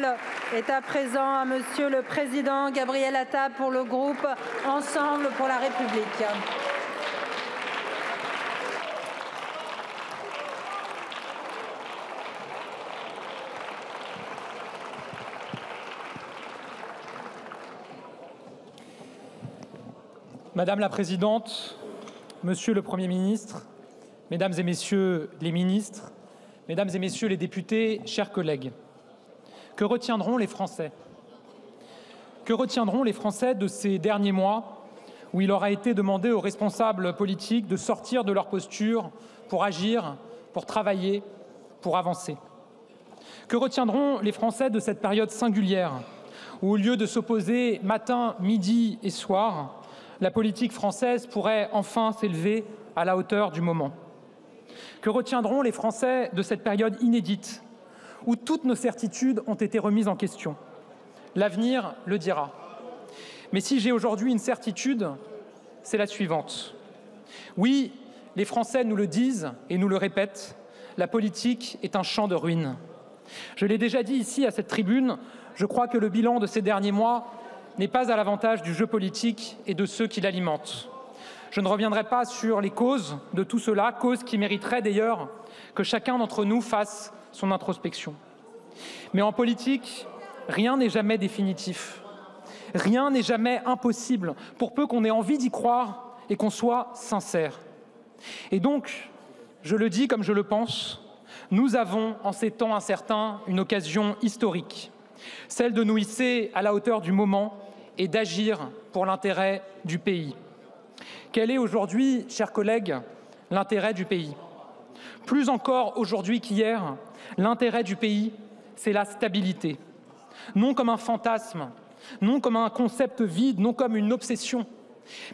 parole est à présent à Monsieur le Président Gabriel Attal pour le groupe Ensemble pour la République. Madame la Présidente, Monsieur le Premier ministre, Mesdames et Messieurs les ministres, Mesdames et Messieurs les députés, chers collègues, que retiendront les Français? Que retiendront les Français de ces derniers mois où il aura été demandé aux responsables politiques de sortir de leur posture pour agir, pour travailler, pour avancer? Que retiendront les Français de cette période singulière où, au lieu de s'opposer matin, midi et soir, la politique française pourrait enfin s'élever à la hauteur du moment? Que retiendront les Français de cette période inédite où toutes nos certitudes ont été remises en question? L'avenir le dira. Mais si j'ai aujourd'hui une certitude, c'est la suivante. Oui, les Français nous le disent et nous le répètent, la politique est un champ de ruines. Je l'ai déjà dit ici à cette tribune, je crois que le bilan de ces derniers mois n'est pas à l'avantage du jeu politique et de ceux qui l'alimentent. Je ne reviendrai pas sur les causes de tout cela, causes qui mériteraient d'ailleurs que chacun d'entre nous fasse son introspection. Mais en politique, rien n'est jamais définitif. Rien n'est jamais impossible, pour peu qu'on ait envie d'y croire et qu'on soit sincère. Et donc, je le dis comme je le pense, nous avons, en ces temps incertains, une occasion historique, celle de nous hisser à la hauteur du moment et d'agir pour l'intérêt du pays. Quel est aujourd'hui, chers collègues, l'intérêt du pays? Plus encore aujourd'hui qu'hier, l'intérêt du pays, c'est la stabilité. Non comme un fantasme, non comme un concept vide, non comme une obsession,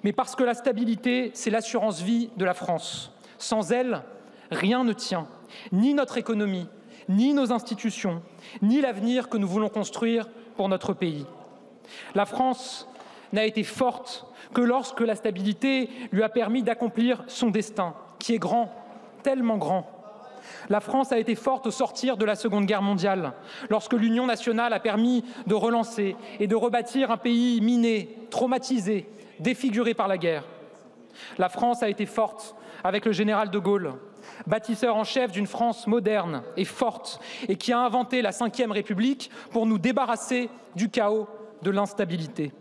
mais parce que la stabilité, c'est l'assurance vie de la France. Sans elle, rien ne tient, ni notre économie, ni nos institutions, ni l'avenir que nous voulons construire pour notre pays. La France n'a été forte que lorsque la stabilité lui a permis d'accomplir son destin, qui est grand, tellement grand. La France a été forte au sortir de la Seconde Guerre mondiale, lorsque l'Union nationale a permis de relancer et de rebâtir un pays miné, traumatisé, défiguré par la guerre. La France a été forte avec le général de Gaulle, bâtisseur en chef d'une France moderne et forte, et qui a inventé la Ve République pour nous débarrasser du chaos, de l'instabilité.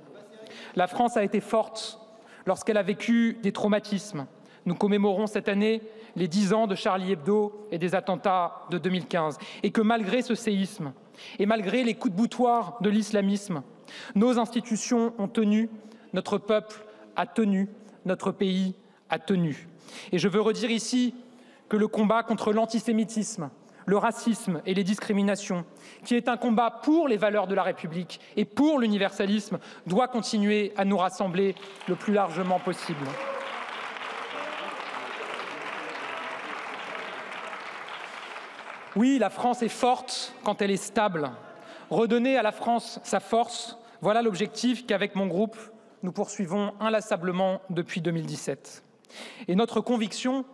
La France a été forte lorsqu'elle a vécu des traumatismes. Nous commémorons cette année les 10 ans de Charlie Hebdo et des attentats de 2015. Et que malgré ce séisme et malgré les coups de boutoir de l'islamisme, nos institutions ont tenu, notre peuple a tenu, notre pays a tenu. Et je veux redire ici que le combat contre l'antisémitisme, le racisme et les discriminations, qui est un combat pour les valeurs de la République et pour l'universalisme, doit continuer à nous rassembler le plus largement possible. Oui, la France est forte quand elle est stable. Redonner à la France sa force, voilà l'objectif qu'avec mon groupe, nous poursuivons inlassablement depuis 2017. Et notre conviction,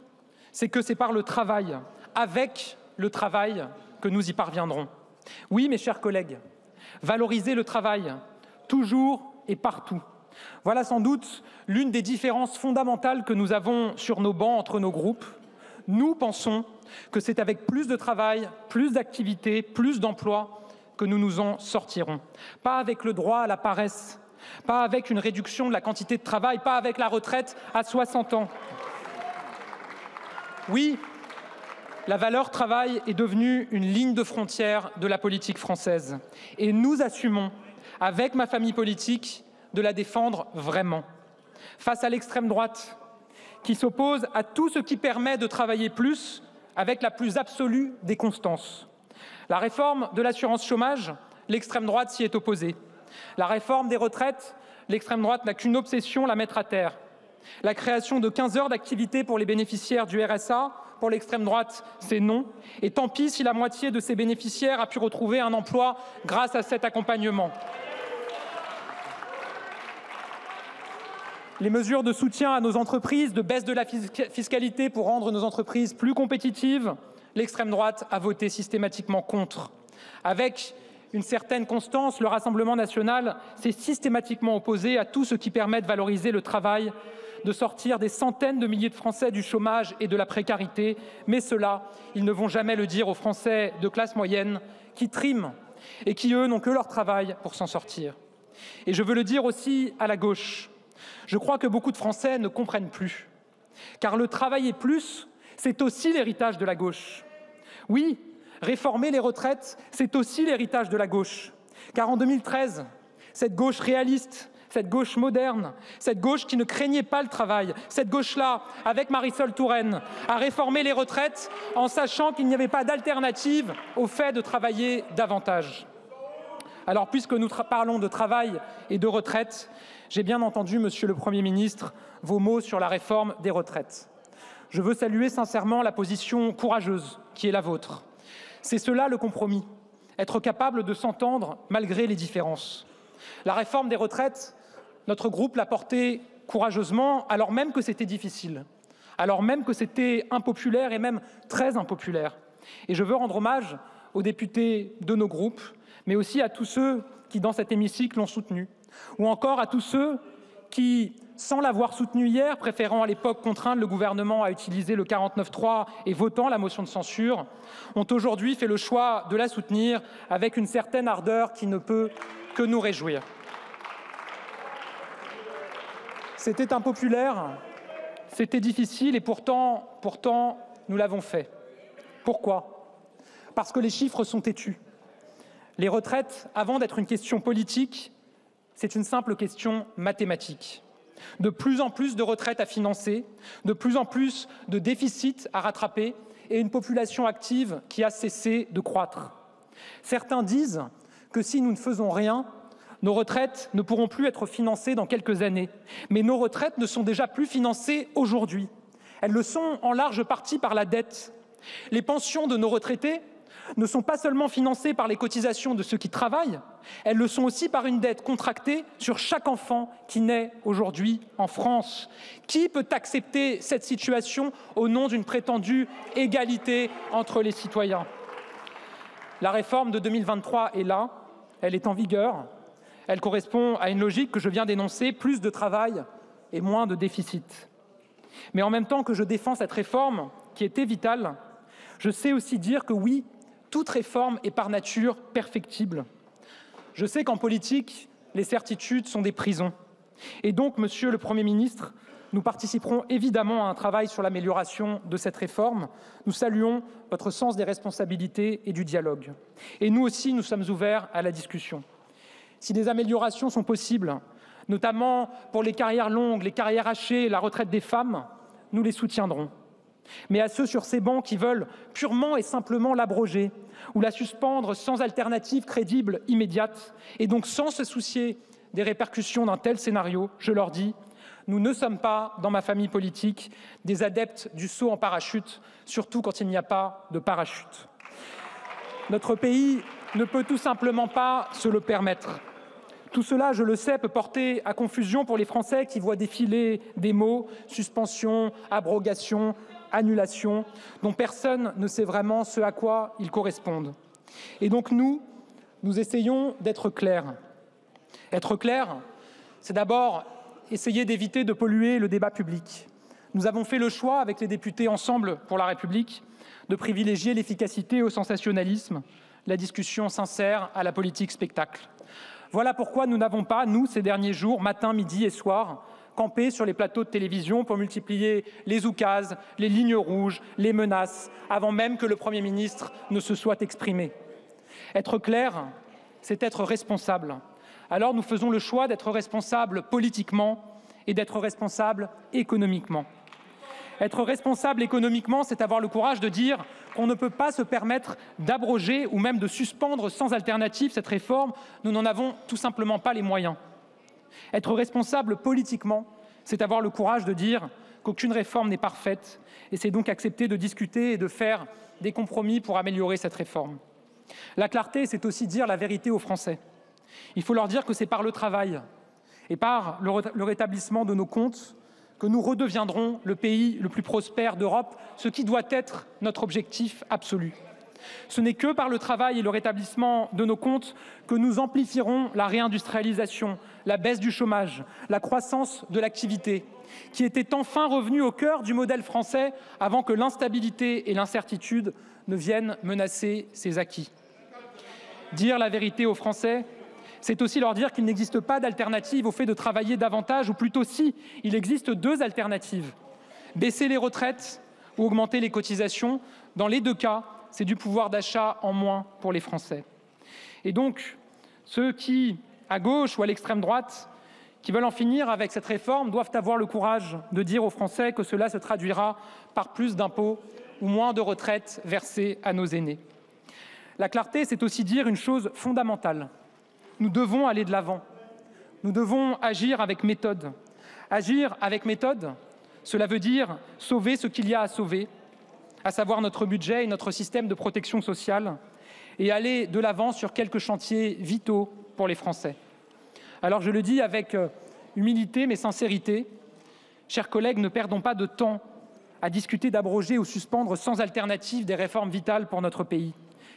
c'est que c'est par le travail, avec le travail, que nous y parviendrons. Oui, mes chers collègues, valoriser le travail, toujours et partout. Voilà sans doute l'une des différences fondamentales que nous avons sur nos bancs entre nos groupes. Nous pensons que c'est avec plus de travail, plus d'activité, plus d'emploi que nous nous en sortirons. Pas avec le droit à la paresse, pas avec une réduction de la quantité de travail, pas avec la retraite à 60 ans. Oui, la valeur travail est devenue une ligne de frontière de la politique française. Et nous assumons, avec ma famille politique, de la défendre vraiment. Face à l'extrême droite, qui s'oppose à tout ce qui permet de travailler plus avec la plus absolue des constances. La réforme de l'assurance chômage, l'extrême droite s'y est opposée. La réforme des retraites, l'extrême droite n'a qu'une obsession, la mettre à terre. La création de 15 heures d'activité pour les bénéficiaires du RSA, pour l'extrême droite, c'est non. Et tant pis si la moitié de ces bénéficiaires a pu retrouver un emploi grâce à cet accompagnement. Les mesures de soutien à nos entreprises, de baisse de la fiscalité pour rendre nos entreprises plus compétitives, l'extrême droite a voté systématiquement contre. Avec une certaine constance, le Rassemblement national s'est systématiquement opposé à tout ce qui permet de valoriser le travail, de sortir des centaines de milliers de Français du chômage et de la précarité. Mais cela, ils ne vont jamais le dire aux Français de classe moyenne qui triment et qui, eux, n'ont que leur travail pour s'en sortir. Et je veux le dire aussi à la gauche. Je crois que beaucoup de Français ne comprennent plus. Car le travailler plus, c'est aussi l'héritage de la gauche. Oui, réformer les retraites, c'est aussi l'héritage de la gauche. Car en 2013, cette gauche réaliste, cette gauche moderne, cette gauche qui ne craignait pas le travail, cette gauche-là, avec Marisol Touraine, a réformé les retraites en sachant qu'il n'y avait pas d'alternative au fait de travailler davantage. Alors, puisque nous parlons de travail et de retraite, j'ai bien entendu, Monsieur le Premier ministre, vos mots sur la réforme des retraites. Je veux saluer sincèrement la position courageuse qui est la vôtre. C'est cela le compromis, être capable de s'entendre malgré les différences. La réforme des retraites, notre groupe l'a portée courageusement, alors même que c'était difficile, alors même que c'était impopulaire et même très impopulaire. Et je veux rendre hommage aux députés de nos groupes, mais aussi à tous ceux qui, dans cet hémicycle, l'ont soutenu, ou encore à tous ceux qui, sans l'avoir soutenu hier, préférant à l'époque contraindre le gouvernement à utiliser le 49.3 et votant la motion de censure, ont aujourd'hui fait le choix de la soutenir avec une certaine ardeur qui ne peut que nous réjouir. C'était impopulaire, c'était difficile et pourtant, nous l'avons fait. Pourquoi ? Parce que les chiffres sont têtus. Les retraites, avant d'être une question politique, c'est une simple question mathématique. De plus en plus de retraites à financer, de plus en plus de déficits à rattraper et une population active qui a cessé de croître. Certains disent que si nous ne faisons rien, nos retraites ne pourront plus être financées dans quelques années. Mais nos retraites ne sont déjà plus financées aujourd'hui. Elles le sont en large partie par la dette. Les pensions de nos retraités ne sont pas seulement financées par les cotisations de ceux qui travaillent, elles le sont aussi par une dette contractée sur chaque enfant qui naît aujourd'hui en France. Qui peut accepter cette situation au nom d'une prétendue égalité entre les citoyens ? La réforme de 2023 est là, elle est en vigueur, elle correspond à une logique que je viens d'énoncer, plus de travail et moins de déficit. Mais en même temps que je défends cette réforme, qui était vitale, je sais aussi dire que oui, toute réforme est par nature perfectible. Je sais qu'en politique, les certitudes sont des prisons. Et donc, Monsieur le Premier ministre, nous participerons évidemment à un travail sur l'amélioration de cette réforme. Nous saluons votre sens des responsabilités et du dialogue. Et nous aussi, nous sommes ouverts à la discussion. Si des améliorations sont possibles, notamment pour les carrières longues, les carrières hachées, la retraite des femmes, nous les soutiendrons. Mais à ceux sur ces bancs qui veulent purement et simplement l'abroger ou la suspendre sans alternative crédible immédiate et donc sans se soucier des répercussions d'un tel scénario, je leur dis, nous ne sommes pas, dans ma famille politique, des adeptes du saut en parachute, surtout quand il n'y a pas de parachute. Notre pays ne peut tout simplement pas se le permettre. Tout cela, je le sais, peut porter à confusion pour les Français qui voient défiler des mots, suspension, abrogation, annulation, dont personne ne sait vraiment ce à quoi ils correspondent. Et donc nous essayons d'être clairs. Être clair, c'est d'abord essayer d'éviter de polluer le débat public. Nous avons fait le choix, avec les députés Ensemble pour la République, de privilégier l'efficacité au sensationnalisme, la discussion sincère à la politique spectacle. Voilà pourquoi nous n'avons pas, nous, ces derniers jours, matin, midi et soir, campé sur les plateaux de télévision pour multiplier les oukases, les lignes rouges, les menaces, avant même que le Premier ministre ne se soit exprimé. Être clair, c'est être responsable. Alors nous faisons le choix d'être responsables politiquement et d'être responsables économiquement. Être responsable économiquement, c'est avoir le courage de dire qu'on ne peut pas se permettre d'abroger ou même de suspendre sans alternative cette réforme. Nous n'en avons tout simplement pas les moyens. Être responsable politiquement, c'est avoir le courage de dire qu'aucune réforme n'est parfaite et c'est donc accepter de discuter et de faire des compromis pour améliorer cette réforme. La clarté, c'est aussi dire la vérité aux Français. Il faut leur dire que c'est par le travail et par le rétablissement de nos comptes que nous redeviendrons le pays le plus prospère d'Europe, ce qui doit être notre objectif absolu. Ce n'est que par le travail et le rétablissement de nos comptes que nous amplifierons la réindustrialisation, la baisse du chômage, la croissance de l'activité, qui était enfin revenue au cœur du modèle français avant que l'instabilité et l'incertitude ne viennent menacer ses acquis. Dire la vérité aux Français, c'est aussi leur dire qu'il n'existe pas d'alternative au fait de travailler davantage, ou plutôt si, il existe 2 alternatives. Baisser les retraites ou augmenter les cotisations. Dans les 2 cas, c'est du pouvoir d'achat en moins pour les Français. Et donc, ceux qui, à gauche ou à l'extrême droite, qui veulent en finir avec cette réforme, doivent avoir le courage de dire aux Français que cela se traduira par plus d'impôts ou moins de retraites versées à nos aînés. La clarté, c'est aussi dire une chose fondamentale. Nous devons aller de l'avant. Nous devons agir avec méthode. Agir avec méthode, cela veut dire sauver ce qu'il y a à sauver, à savoir notre budget et notre système de protection sociale, et aller de l'avant sur quelques chantiers vitaux pour les Français. Alors je le dis avec humilité mais sincérité, chers collègues, ne perdons pas de temps à discuter d'abroger ou suspendre sans alternative des réformes vitales pour notre pays,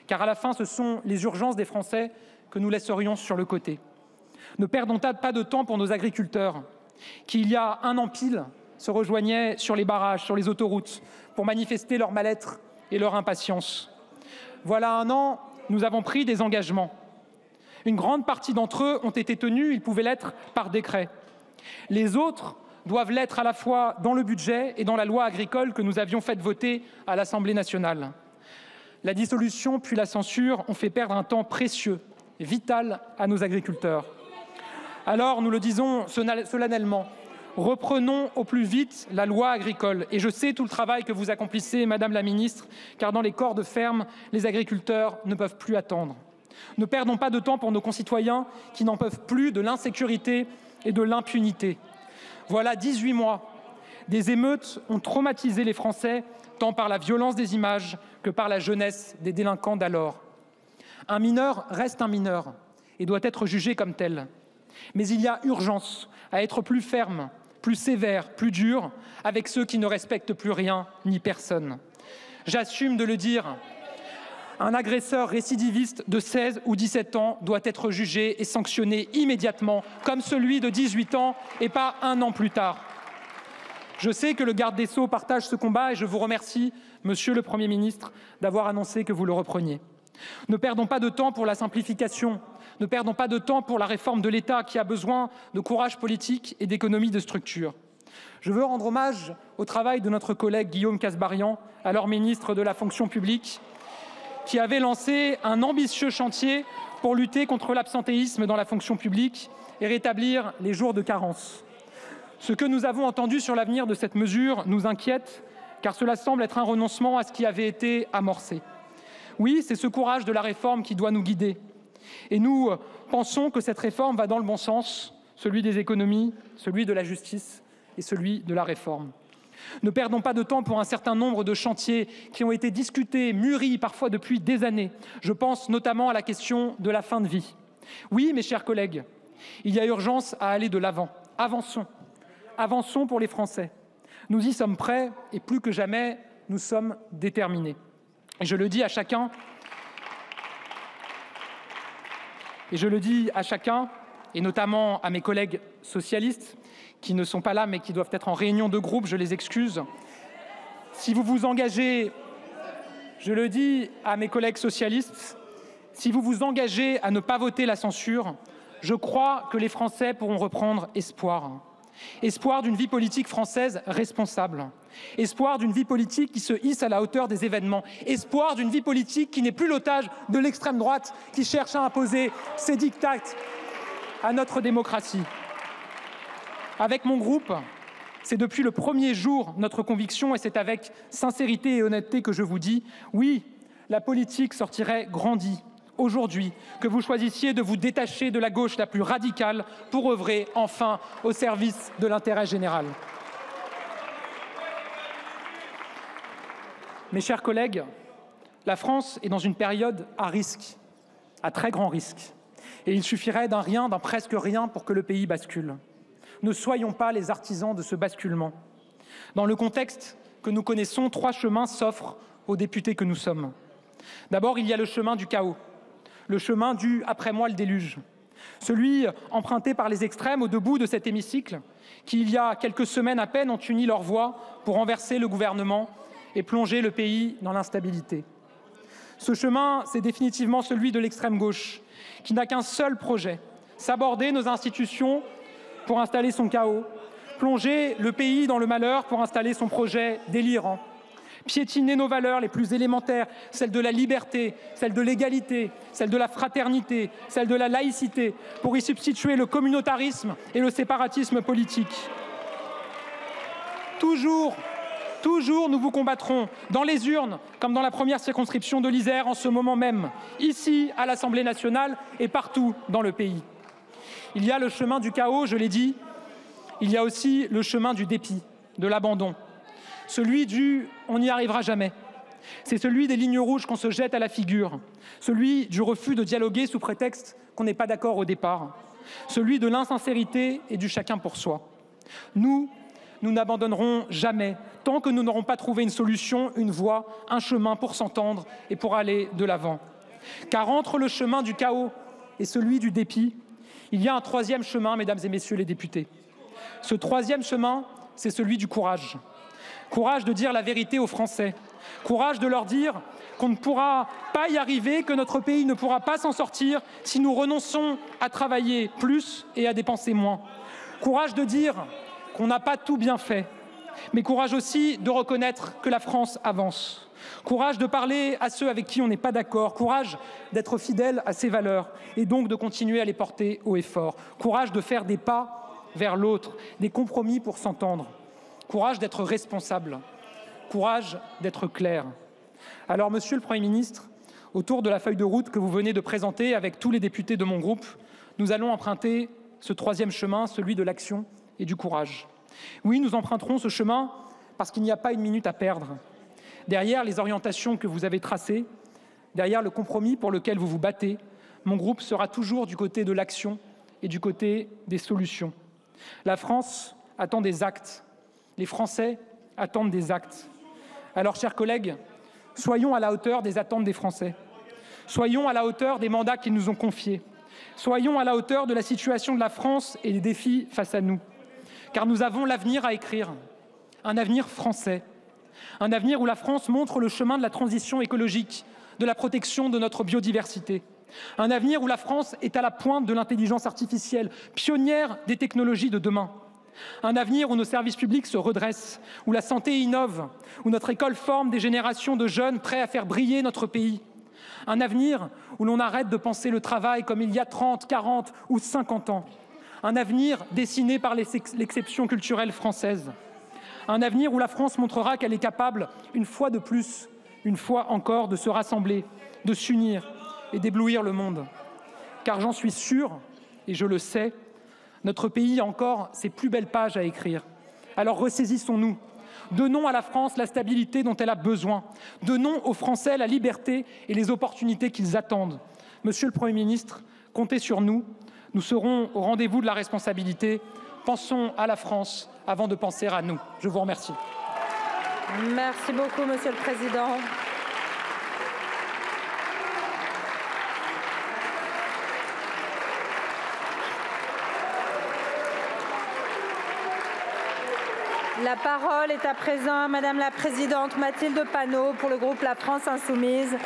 car à la fin, ce sont les urgences des Français que nous laisserions sur le côté. Ne perdons pas de temps pour nos agriculteurs, qui, il y a un an pile, se rejoignaient sur les barrages, sur les autoroutes, pour manifester leur mal-être et leur impatience. Voilà un an, nous avons pris des engagements. Une grande partie d'entre eux ont été tenus, ils pouvaient l'être par décret. Les autres doivent l'être à la fois dans le budget et dans la loi agricole que nous avions fait voter à l'Assemblée nationale. La dissolution puis la censure ont fait perdre un temps précieux, vital à nos agriculteurs. Alors, nous le disons solennellement, reprenons au plus vite la loi agricole. Et je sais tout le travail que vous accomplissez, Madame la Ministre, car dans les corps de ferme, les agriculteurs ne peuvent plus attendre. Ne perdons pas de temps pour nos concitoyens qui n'en peuvent plus de l'insécurité et de l'impunité. Voilà 18 mois. Des émeutes ont traumatisé les Français, tant par la violence des images que par la jeunesse des délinquants d'alors. Un mineur reste un mineur et doit être jugé comme tel. Mais il y a urgence à être plus ferme, plus sévère, plus dur avec ceux qui ne respectent plus rien ni personne. J'assume de le dire. Un agresseur récidiviste de 16 ou 17 ans doit être jugé et sanctionné immédiatement, comme celui de 18 ans et pas un an plus tard. Je sais que le garde des Sceaux partage ce combat et je vous remercie, Monsieur le Premier ministre, d'avoir annoncé que vous le repreniez. Ne perdons pas de temps pour la simplification, ne perdons pas de temps pour la réforme de l'État qui a besoin de courage politique et d'économie de structure. Je veux rendre hommage au travail de notre collègue Guillaume Kasbarian, alors ministre de la fonction publique, qui avait lancé un ambitieux chantier pour lutter contre l'absentéisme dans la fonction publique et rétablir les jours de carence. Ce que nous avons entendu sur l'avenir de cette mesure nous inquiète, car cela semble être un renoncement à ce qui avait été amorcé. Oui, c'est ce courage de la réforme qui doit nous guider. Et nous pensons que cette réforme va dans le bon sens, celui des économies, celui de la justice et celui de la réforme. Ne perdons pas de temps pour un certain nombre de chantiers qui ont été discutés, mûris parfois depuis des années. Je pense notamment à la question de la fin de vie. Oui, mes chers collègues, il y a urgence à aller de l'avant. Avançons. Avançons pour les Français. Nous y sommes prêts et plus que jamais, nous sommes déterminés. Et je le dis à chacun, et notamment à mes collègues socialistes, qui ne sont pas là mais qui doivent être en réunion de groupe, je les excuse. Si vous vous engagez, je le dis à mes collègues socialistes, si vous vous engagez à ne pas voter la censure, je crois que les Français pourront reprendre espoir. Espoir d'une vie politique française responsable. Espoir d'une vie politique qui se hisse à la hauteur des événements. Espoir d'une vie politique qui n'est plus l'otage de l'extrême droite qui cherche à imposer ses diktats à notre démocratie. Avec mon groupe, c'est depuis le premier jour notre conviction et c'est avec sincérité et honnêteté que je vous dis, oui, la politique sortirait grandie aujourd'hui, que vous choisissiez de vous détacher de la gauche la plus radicale pour œuvrer enfin au service de l'intérêt général. Mes chers collègues, la France est dans une période à risque, à très grand risque. Et il suffirait d'un rien, d'un presque rien pour que le pays bascule. Ne soyons pas les artisans de ce basculement. Dans le contexte que nous connaissons, 3 chemins s'offrent aux députés que nous sommes. D'abord, il y a le chemin du chaos, le chemin du « après moi le déluge », celui emprunté par les extrêmes au debout de cet hémicycle qui, il y a quelques semaines à peine, ont uni leurs voix pour renverser le gouvernement et plonger le pays dans l'instabilité. Ce chemin, c'est définitivement celui de l'extrême gauche, qui n'a qu'un seul projet: saborder nos institutions pour installer son chaos, plonger le pays dans le malheur pour installer son projet délirant, piétiner nos valeurs les plus élémentaires, celles de la liberté, celles de l'égalité, celles de la fraternité, celles de la laïcité, pour y substituer le communautarisme et le séparatisme politique. Toujours, nous vous combattrons dans les urnes, comme dans la première circonscription de l'Isère en ce moment même, ici à l'Assemblée nationale et partout dans le pays. Il y a le chemin du chaos, je l'ai dit. Il y a aussi le chemin du dépit, de l'abandon. Celui du « on n'y arrivera jamais ». C'est celui des lignes rouges qu'on se jette à la figure. Celui du refus de dialoguer sous prétexte qu'on n'est pas d'accord au départ. Celui de l'insincérité et du chacun pour soi. Nous n'abandonnerons jamais tant que nous n'aurons pas trouvé une solution, une voie, un chemin pour s'entendre et pour aller de l'avant. Car entre le chemin du chaos et celui du dépit, il y a un troisième chemin, mesdames et messieurs les députés. Ce troisième chemin, c'est celui du courage. Courage de dire la vérité aux Français. Courage de leur dire qu'on ne pourra pas y arriver, que notre pays ne pourra pas s'en sortir si nous renonçons à travailler plus et à dépenser moins. Courage de dire qu'on n'a pas tout bien fait, mais courage aussi de reconnaître que la France avance. Courage de parler à ceux avec qui on n'est pas d'accord. Courage d'être fidèle à ses valeurs et donc de continuer à les porter haut et fort. Courage de faire des pas vers l'autre, des compromis pour s'entendre. Courage d'être responsable. Courage d'être clair. Alors, Monsieur le Premier ministre, autour de la feuille de route que vous venez de présenter avec tous les députés de mon groupe, nous allons emprunter ce troisième chemin, celui de l'action et du courage. Oui, nous emprunterons ce chemin parce qu'il n'y a pas une minute à perdre. Derrière les orientations que vous avez tracées, derrière le compromis pour lequel vous vous battez, mon groupe sera toujours du côté de l'action et du côté des solutions. La France attend des actes. Les Français attendent des actes. Alors, chers collègues, soyons à la hauteur des attentes des Français. Soyons à la hauteur des mandats qu'ils nous ont confiés. Soyons à la hauteur de la situation de la France et des défis face à nous. Car nous avons l'avenir à écrire, un avenir français, un avenir où la France montre le chemin de la transition écologique, de la protection de notre biodiversité, un avenir où la France est à la pointe de l'intelligence artificielle, pionnière des technologies de demain, un avenir où nos services publics se redressent, où la santé innove, où notre école forme des générations de jeunes prêts à faire briller notre pays, un avenir où l'on arrête de penser le travail comme il y a 30, 40 ou 50 ans, un avenir dessiné par l'exception culturelle française, un avenir où la France montrera qu'elle est capable, une fois de plus, une fois encore, de se rassembler, de s'unir et d'éblouir le monde. Car j'en suis sûr, et je le sais, notre pays a encore ses plus belles pages à écrire. Alors ressaisissons-nous. Donnons à la France la stabilité dont elle a besoin. Donnons aux Français la liberté et les opportunités qu'ils attendent. Monsieur le Premier ministre, comptez sur nous. Nous serons au rendez-vous de la responsabilité. Pensons à la France avant de penser à nous. Je vous remercie. Merci beaucoup, Monsieur le Président. La parole est à présent à Madame la Présidente Mathilde Panot pour le groupe La France Insoumise.